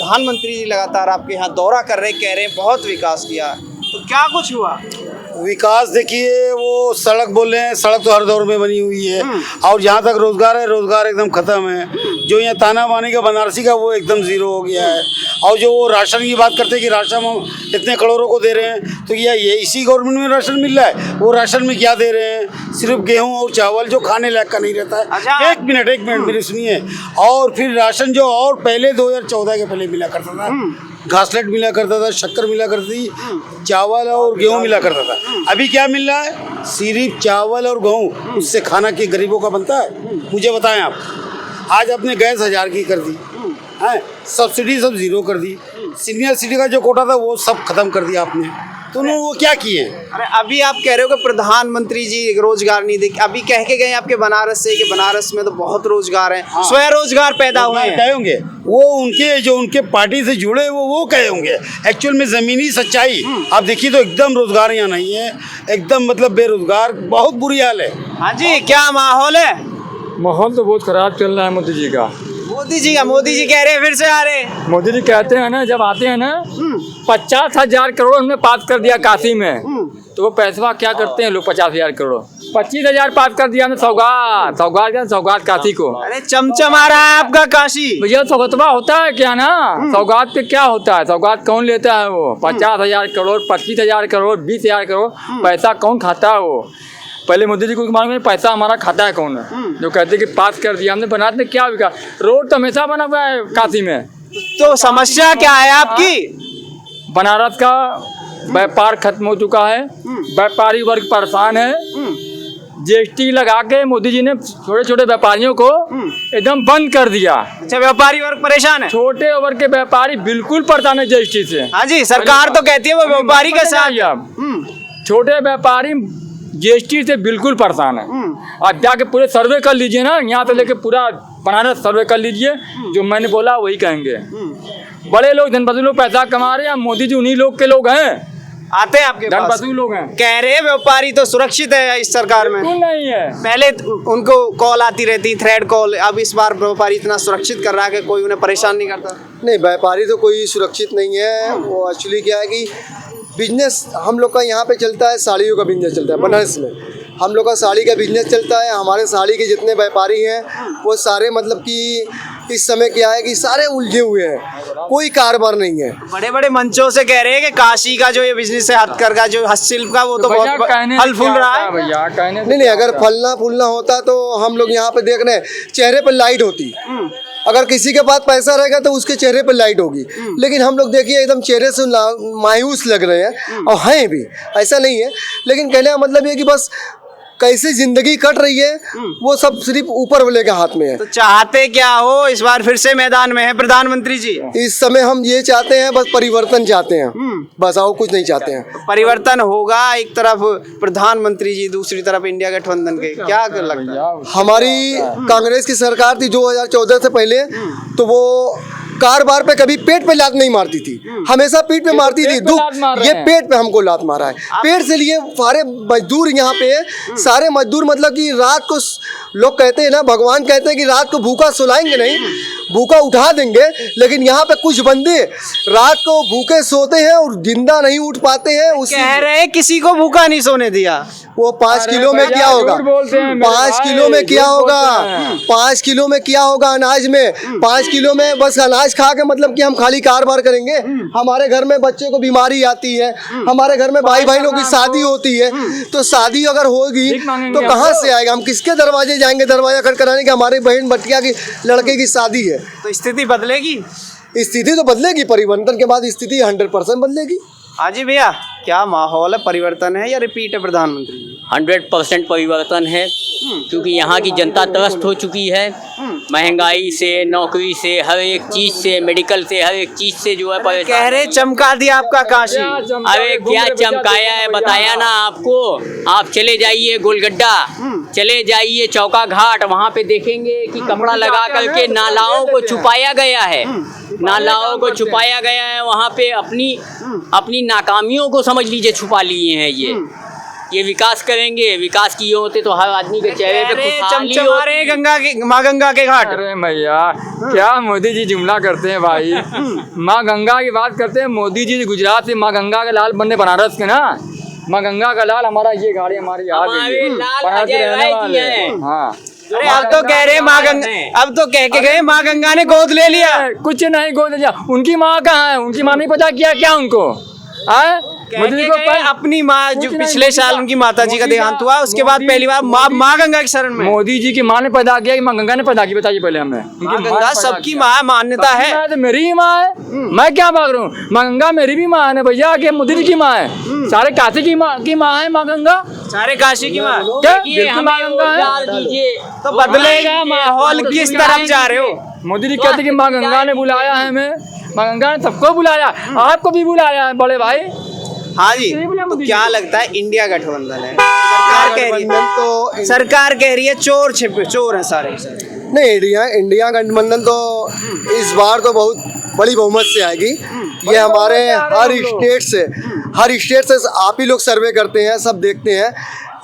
प्रधानमंत्री जी लगातार आपके यहाँ दौरा कर रहे, कह रहे हैं बहुत विकास किया, तो क्या कुछ हुआ? विकास देखिए, वो सड़क बोल रहे हैं, सड़क तो हर दौर में बनी हुई है। और जहाँ तक रोजगार है, रोजगार एकदम खत्म है। जो यहाँ ताना बानी का बनारसी का वो एकदम जीरो हो गया है। और जो वो राशन की बात करते हैं कि राशन हम इतने करोड़ों को दे रहे हैं, तो ये इसी गवर्नमेंट में राशन मिल रहा है। वो राशन में क्या दे रहे हैं? सिर्फ गेहूँ और चावल, जो खाने लायक का नहीं रहता है। अच्छा। एक मिनट मेरी सुनिए। और फिर राशन जो और पहले 2014 के पहले मिला करता था, घासलेट मिला करता था, शक्कर मिला करती थी, चावल और गेहूं मिला करता था। अभी क्या मिल रहा है? सिर्फ चावल और गेहूं। उससे खाना के गरीबों का बनता है? मुझे बताएं आप। आज आपने गैस 1000 की कर दी है, सब्सिडी सब जीरो कर दी, सीनियर सिटीजन का जो कोटा था वो सब खत्म कर दिया आपने। तो उन्होंने वो क्या किए? अरे अभी आप कह रहे हो कि प्रधानमंत्री जी रोजगार नहीं दे, अभी कह के गए आपके बनारस से कि बनारस में तो बहुत रोजगार है। हाँ। स्वयं रोजगार पैदा हुए हैं। कहे होंगे वो, उनके जो उनके पार्टी से जुड़े वो कहे होंगे। एक्चुअल में जमीनी सच्चाई आप देखिए तो एकदम रोजगार यहाँ नहीं है, एकदम मतलब बेरोजगार, बहुत बुरी हाल है। हाँ जी, क्या माहौल है? माहौल तो बहुत खराब चल रहा है मोदी जी का। मोदी जी कह रहे हैं, फिर से आ रहे हैं। मोदी जी कहते हैं ना, जब आते हैं ना 50,000 करोड़ हमने पास कर दिया काशी में, तो वो पैसा क्या करते हैं लोग? 50,000 करोड़ 25,000 पास कर दिया हमने। सौगात काशी को। अरे चमचम आ रहा है आपका काशी। भैया सौगतवा होता है क्या ना? सौगात पे क्या होता है? सौगात कौन लेता है? वो 50,000 करोड़ 25,000 करोड़ 20,000 करोड़ पैसा कौन खाता है? वो पहले मोदी जी को मालूम है पैसा हमारा खाता है कौन है? जो कहते कि पास कर दिया हमने। बनारस में क्या विकास? रोड तो हमेशा बना हुआ है काशी में। तो समस्या क्या है आपकी? बनारस का व्यापार खत्म हो चुका है, व्यापारी वर्ग परेशान है। जीएसटी लगा के मोदी जी ने छोटे छोटे व्यापारियों को एकदम बंद कर दिया। अच्छा, व्यापारी वर्ग परेशान है? छोटे वर्ग के व्यापारी बिल्कुल परेशान है जीएसटी से। हाँ जी, सरकार तो कहती है वो व्यापारी के साथ। छोटे व्यापारी जीएसटी से बिल्कुल परेशान है। आप जाके पूरे सर्वे कर लीजिए ना, यहाँ से लेके पूरा बनारस सर्वे कर लीजिए, जो मैंने बोला वही कहेंगे। बड़े लोग धनपति लोग पैसा कमा रहे हैं, मोदी जी उन्हीं लोग के लोग हैं, आते हैं आपके पास, धनपति लोग हैं। कह रहे हैं व्यापारी तो सुरक्षित है इस सरकार में। बिल्कुल नहीं है। पहले उनको कॉल आती रहती, थ्रेड कॉल, अब इस बार व्यापारी इतना सुरक्षित कर रहा है कि कोई उन्हें परेशान नहीं करता। नहीं, व्यापारी तो कोई सुरक्षित नहीं है। वो एक्चुअली क्या है कि बिजनेस हम लोग का यहाँ पे चलता है, साड़ियों का बिजनेस चलता है बनारस में। हम लोग का साड़ी का बिजनेस चलता है। हमारे साड़ी के जितने व्यापारी हैं वो सारे मतलब कि इस समय क्या है कि सारे उलझे हुए हैं, कोई कारोबार नहीं है। बड़े बड़े मंचों से कह रहे हैं कि काशी का जो ये बिजनेस है, हथकर का जो हस्तशिल्प का, वो तो बहुत फल फूल रहा है। भैया नहीं, अगर फलना फूलना होता तो हम लोग यहाँ पे देख रहे हैं चेहरे पर लाइट होती। अगर किसी के पास पैसा रहेगा तो उसके चेहरे पर लाइट होगी, लेकिन हम लोग देखिए एकदम चेहरे से मायूस लग रहे हैं, और हैं भी, ऐसा नहीं है। लेकिन कहने का मतलब ये कि बस कैसे जिंदगी कट रही है वो सब सिर्फ ऊपर वाले के हाथ में है। तो चाहते क्या हो? इस बार फिर से मैदान में है प्रधानमंत्री जी। इस समय हम ये चाहते हैं, बस परिवर्तन चाहते हैं, बस और कुछ नहीं चाहते हैं। परिवर्तन होगा, एक तरफ प्रधानमंत्री जी, दूसरी तरफ इंडिया गठबंधन के, क्या लगता है? हमारी कांग्रेस की सरकार थी 2014 से पहले, तो वो कारोबार पे कभी पेट पे लात नहीं मारती थी, हमेशा पीठ पे मारती थी। ये पेट पे हमको लात मारा है। पेट से लिए सारे मजदूर यहाँ पे, सारे मजदूर मतलब कि रात को लोग कहते हैं ना, भगवान कहते हैं कि रात को भूखा सुलाएंगे नहीं, भूखा उठा देंगे। लेकिन यहाँ पे कुछ बंदे रात को भूखे सोते हैं और जिंदा नहीं उठ पाते हैं। कह रहे हैं किसी को भूखा नहीं सोने दिया। वो 5 किलो में क्या होगा? 5 किलो में क्या होगा? 5 किलो में क्या होगा अनाज में? 5 किलो में बस अनाज खा के मतलब कि हम खाली कारोबार करेंगे? हमारे घर में बच्चे को बीमारी आती है, हमारे घर में भाई बहनों की शादी होती है, तो शादी अगर होगी तो कहाँ से आएगा? हम किसके दरवाजे जाएंगे दरवाजा खटखटाने के? हमारे बहन बटिया की लड़के की शादी है। तो स्थिति बदलेगी? स्थिति तो बदलेगी, परिवर्तन के बाद स्थिति 100% बदलेगी। हाँ जी भैया, क्या माहौल है? परिवर्तन है या रिपीट है प्रधानमंत्री जी? 100% परिवर्तन है, क्योंकि यहाँ की जनता त्रस्त हो चुकी है। महंगाई से, नौकरी से, हर एक चीज से, मेडिकल से, हर एक चीज से जो है परेशान। कह रहे चमका दिया आपका काशी। अरे क्या चमकाया है, बताया ना आपको। आप चले जाइए गोलगड्डा, चले जाइए चौका घाट, वहाँ पे देखेंगे कि कपड़ा लगा करके नालाओं को छुपाया गया है, नालाओं को छुपाया गया है। वहाँ पे अपनी नाकामियों को समझ लीजिए छुपा लिए हैं ये। ये विकास करेंगे, विकास किए होते तो हर आदमी के चेहरे पे खुशहाली चमचमा होती। रहे गंगा के, माँ गंगा के घाट। अरे भैया क्या मोदी जी जुमला करते हैं भाई। माँ गंगा की बात करते हैं, मोदी जी गुजरात से माँ गंगा का लाल बनने बनारस के ना, माँ गंगा का लाल हमारा ये गाड़ी हमारी आ गई हमारे है। लाल बनारस के अजय रहने राय वाले जी हैं। हैं। हाँ अरे अब तो कह रहे हैं माँ गंगा, अब तो कह के गए माँ गंगा ने गोद ले लिया। कुछ नहीं गोद लिया, उनकी माँ कहाँ है, उनकी माँ नहीं पता किया क्या उनको आए मोदी जी को अपनी माँ जो कुछ पिछले नहीं, साल उनकी माता जी का मोदी देहांत हुआ, उसके बाद मोदी- पहली बार माँ गंगा की शरण में। मोदी जी की माँ ने पैदा किया कि माँ गंगा ने पैदा की, बताइए पहले हमें। उनकी माँ माँ ने गंगा पैदा सबकी किया। माँ, मान्यता सबकी है। माँ तो मेरी ही माँ है, मैं क्या भाग रहा हूँ। माँ गंगा मेरी भी माँ है ना भैया, कि मोदी जी की माँ है, सारे काशी की माँ है माँ गंगा। सारे काशी की माँ। क्या ये बिल्कुल माँ हमें गंगा वोट डाल है। दीजिए तो बदलेगा माहौल, किस तरफ जा रहे हो? मोदी जी कहते कि माँ गंगा ने बुलाया है हमें, माँ गंगा ने सबको बुलाया, आपको भी बुलाया है बड़े भाई। हाँ जी, तो क्या लगता है इंडिया गठबंधन है, सरकार कह रही है, तो सरकार कह रही है चोर छिपे, चोर है सारे। नहीं, इंडिया गठबंधन तो इस बार तो बहुत बड़ी बहुमत से आएगी। ये हमारे हर स्टेट से आप ही लोग सर्वे करते हैं, सब देखते हैं,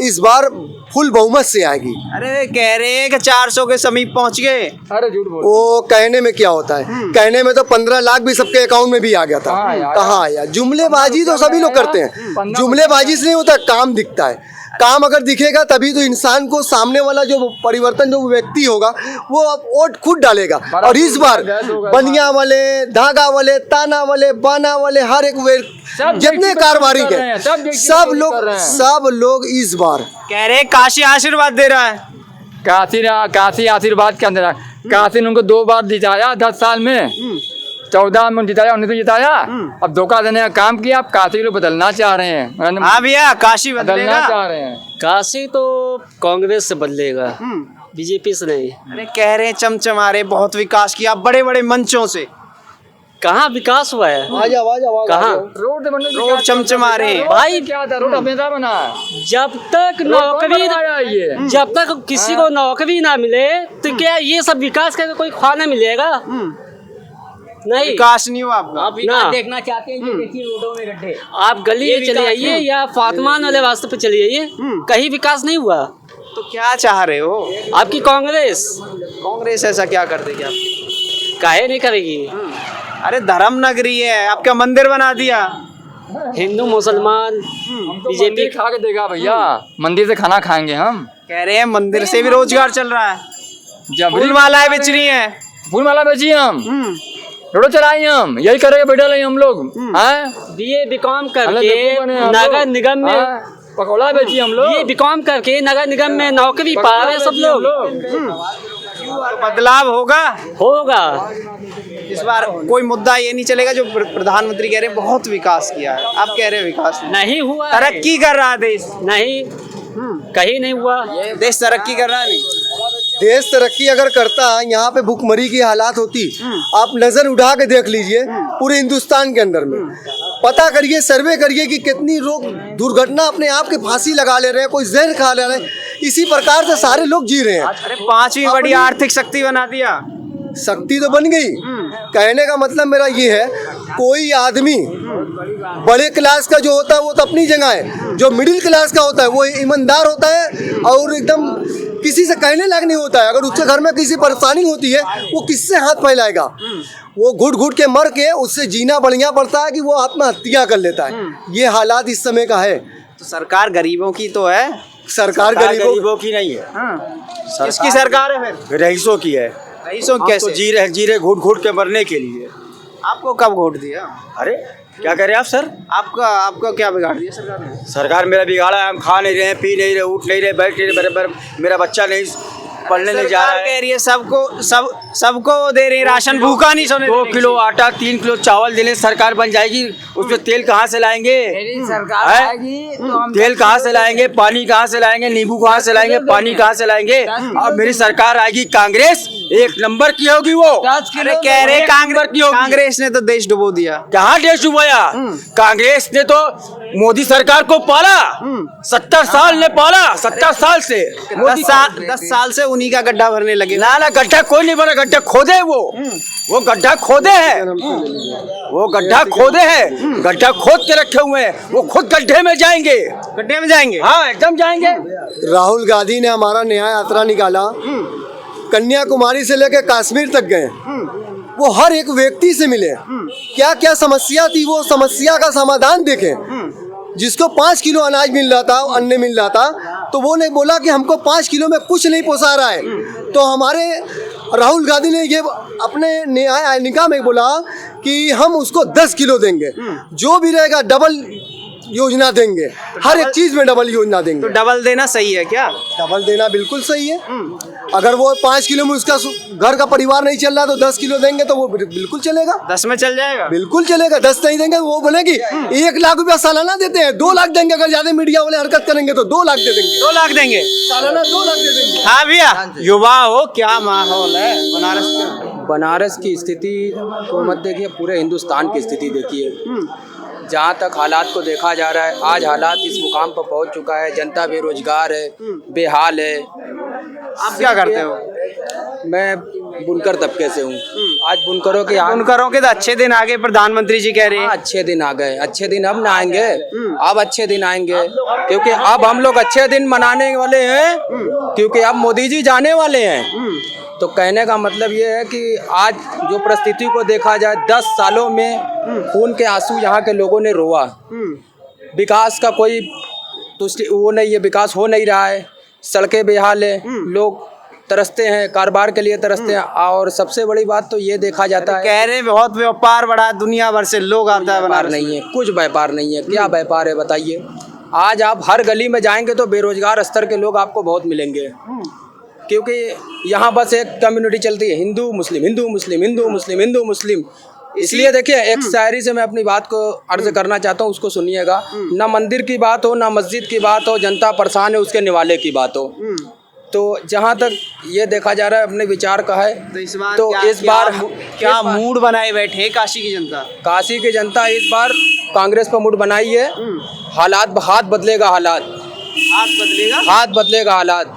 इस बार फुल बहुमत से आएगी। अरे कह रहे हैं कि 400 के समीप पहुंच गए। अरे झूठ बोल, वो कहने में क्या होता है, कहने में तो 15 लाख भी सबके अकाउंट में भी आ गया था। हाँ यार। कहाँ आया? जुमलेबाजी तो सभी लोग करते हैं, जुमलेबाजी से नहीं होता, काम दिखता है। काम अगर दिखेगा तभी तो इंसान को सामने वाला जो परिवर्तन जो व्यक्ति होगा वो अब वोट खुद डालेगा। और इस बार बनिया वाले, धागा वाले, ताना वाले, बाना वाले, हर एक जितने कारोबारी के सब लोग इस बार कह रहे हैं काशी आशीर्वाद दे रहा है। काशी आशीर्वाद के अंदर, काशी ने उनको 2 बार जिताया 10 साल में, 14 में जिताया, 19 में जिताया। अब धोखा देने का काम किया, अब काशी को बदलना चाह रहे हैं। हाँ भैया, काशी बदलना बदलेगा। चाह रहे हैं। काशी तो कांग्रेस से बदलेगा, बीजेपी से नहीं। अरे कह रहे हैं चमचमा रहे, बहुत विकास किया बड़े बड़े मंचों से। कहाँ विकास हुआ है? कहाँ? रोड चमचमा रहे हैं। भाई क्या था, रोड हमेशा बना है। जब तक जब तक किसी को नौकरी ना मिले तो क्या ये सब विकास का कोई खाना मिलेगा? नहीं, विकास नहीं हुआ आपका। आप विकास देखना चाहते हैं, ये देखिए रोडों में गड्ढे। आप गली में चले जाइए या फातमान वाले रास्ते पे चले जाइए, कहीं विकास नहीं हुआ। तो क्या चाह रहे हो? आपकी कांग्रेस कांग्रेस ऐसा क्या कर देगी आप? काहे नहीं करेगी? अरे धर्म नगरी है, आपका मंदिर बना दिया। हिंदू मुसलमान बीजेपी मंदिर खा के देगा भैया, मंदिर से खाना खाएंगे हम। कह रहे हैं मंदिर से भी रोजगार चल रहा है, जब फूल मालाएं बेच रही हैं। फूल माला बेची हम, रोड चलाई हम, यही करेंगे बैठे रहे हम लोग। बीए बीकॉम करके नगर निगम में पकौड़ा बेची हम लोग, बीए बीकॉम करके नगर निगम में नौकरी पा रहे हैं सब लोग। तो बदलाव होगा। इस बार कोई मुद्दा ये नहीं चलेगा जो प्रधानमंत्री कह रहे हैं बहुत विकास किया है, आप कह रहे हैं विकास नहीं हुआ है। तरक्की कर रहा है देश, नहीं, कहीं नहीं हुआ। देश तरक्की कर रहा है नहीं। देश तरक्की अगर करता, यहाँ पे भूखमरी की हालात होती, आप नजर उठा के देख लीजिए पूरे हिंदुस्तान के अंदर में, पता करिए, सर्वे करिए कि कितनी लोग दुर्घटना अपने आप के फांसी लगा ले रहे हैं, कोई जहर खा ले रहे हैं, इसी प्रकार से सारे लोग जी रहे हैं। अरे 5वीं बड़ी आर्थिक शक्ति बना दिया। शक्ति तो बन गई, कहने का मतलब मेरा ये है, कोई आदमी बड़े क्लास का जो होता है वो तो अपनी जगह है, जो मिडिल क्लास का होता है वो ईमानदार होता है और एकदम किसी से कहने लायक नहीं होता है। अगर उसके घर में किसी परेशानी होती है वो किससे हाथ फैलाएगा, वो घुट घुट के मर के उससे जीना बढ़िया पड़ता है कि वो आत्महत्या कर लेता है। ये हालात इस समय का है। तो सरकार गरीबों की तो है। सरकार गरीबों की नहीं है, किसकी सरकार है फिर? रईसों की है। रईसों कैसे? जी रहे घुट घुट के मरने के लिए। आपको कब वोट दिया? अरे क्या कह रहे हैं आप सर? आपका क्या बिगाड़ दिया सरकार ने? सरकार मेरा बिगाड़ा है, हम खा नहीं रहे, पी नहीं रहे, उठ नहीं रहे, बैठ नहीं रहे, बराबर मेरा बच्चा नहीं पढ़ने नहीं जा रहा सरकार है। कह रही है सबको दे रही है राशन, भूखा नहीं सोने 2 किलो आटा 3 किलो चावल देने से सरकार बन जाएगी, उसमें तेल कहाँ से लाएंगे? तेल कहाँ से लाएंगे? पानी कहाँ से लाएंगे? नींबू कहाँ से लाएंगे? पानी कहाँ से लाएंगे? अब मेरी सरकार आएगी, कांग्रेस 1 नंबर की होगी वो। अरे कह रहे कांग्रेस ने तो देश डुबो दिया। कहाँ देश डुबाया? कांग्रेस ने तो मोदी सरकार को पाला, 70 साल ने पाला, 70 साल से 10 साल से उन्हीं का गड्ढा भरने लगे। ना गड्ढा कोई नहीं बना, गड्ढा खोदे वो गड्ढा खोदे हैं, वो गड्ढा खोदे हैं, गड्ढा खोद के रखे हुए हैं, वो खुद गड्ढे में जाएंगे। गड्ढे में जाएंगे। हाँ एकदम जाएंगे। राहुल गांधी ने हमारा न्याय यात्रा निकाला, कन्याकुमारी से लेकर कश्मीर तक गए, वो हर एक व्यक्ति से मिले, क्या क्या समस्या थी वो समस्या का समाधान देखें। जिसको 5 किलो अनाज मिल रहा था, अन्न मिल रहा था, तो वो ने बोला कि हमको 5 किलो में कुछ नहीं पोसा रहा है। तो हमारे राहुल गांधी ने ये अपने न्याय निकाह में बोला कि हम उसको 10 किलो देंगे, जो भी रहेगा डबल योजना देंगे, हर एक चीज में डबल योजना देंगे। तो डबल देना सही है क्या? डबल देना बिल्कुल सही है। अगर वो 5 किलो में उसका घर का परिवार नहीं चल रहा तो 10 किलो देंगे तो वो बिल्कुल चलेगा, 10 में चल जाएगा, बिल्कुल चलेगा। 10 नहीं देंगे वो बोलेगी 1 लाख रुपया सालाना देते हैं, 2 लाख देंगे। अगर ज्यादा मीडिया वाले हरकत करेंगे तो 2 लाख दे देंगे, 2 लाख देंगे सालाना 2 लाख दे देंगे। हाँ भैया, युवा हो, क्या माहौल है बनारस का? बनारस की स्थिति को मत देखिए, पूरे हिंदुस्तान की स्थिति देखिए। जहाँ तक हालात को देखा जा रहा है, आज हालात इस मुकाम पर पहुँच चुका है, जनता बेरोजगार है, बेहाल है। आप क्या करते हो? मैं बुनकर तबके से हूँ। आज बुनकरों के यहाँ बुनकरों के तो अच्छे दिन आगे, प्रधानमंत्री जी कह रहे हैं। अच्छे दिन आ गए, अच्छे दिन अब ना आएंगे, अब अच्छे दिन आएंगे, क्योंकि अब हम लोग अच्छे दिन मनाने वाले हैं, क्योंकि अब मोदी जी जाने वाले हैं। तो कहने का मतलब ये है कि आज जो परिस्थिति को देखा जाए, 10 सालों में खून के आंसू यहाँ के लोगों ने रोआ। विकास का कोई वो नहीं है, विकास हो नहीं रहा है, सड़कें बेहाल है, लोग तरसते हैं, कारोबार के लिए तरसते हैं। और सबसे बड़ी बात तो ये देखा जाता है, कह रहे हैं बहुत व्यापार बढ़ा, दुनिया भर से लोग आता है व्यापार बनारस नहीं है, कुछ व्यापार नहीं है। क्या व्यापार है बताइए? आज आप हर गली में जाएंगे तो बेरोजगार स्तर के लोग आपको बहुत मिलेंगे, क्योंकि यहाँ बस एक कम्युनिटी चलती है, हिंदू मुस्लिम, हिंदू मुस्लिम, हिंदू मुस्लिम, हिंदू मुस्लिम। इसलिए देखिए, एक शायरी से मैं अपनी बात को अर्ज करना चाहता हूँ, उसको सुनिएगा। ना मंदिर की बात हो, ना मस्जिद की बात हो, जनता परेशान है उसके निवाले की बात हो। तो जहाँ तक ये देखा जा रहा है, अपने विचार का है, तो इस बार तो इस बार क्या मूड बनाए बैठे है काशी की जनता? काशी की जनता इस बार कांग्रेस पर मूड बनाई है। हालात हाथ बदलेगा, हालात हाथ बदलेगा, हाथ बदलेगा, हालात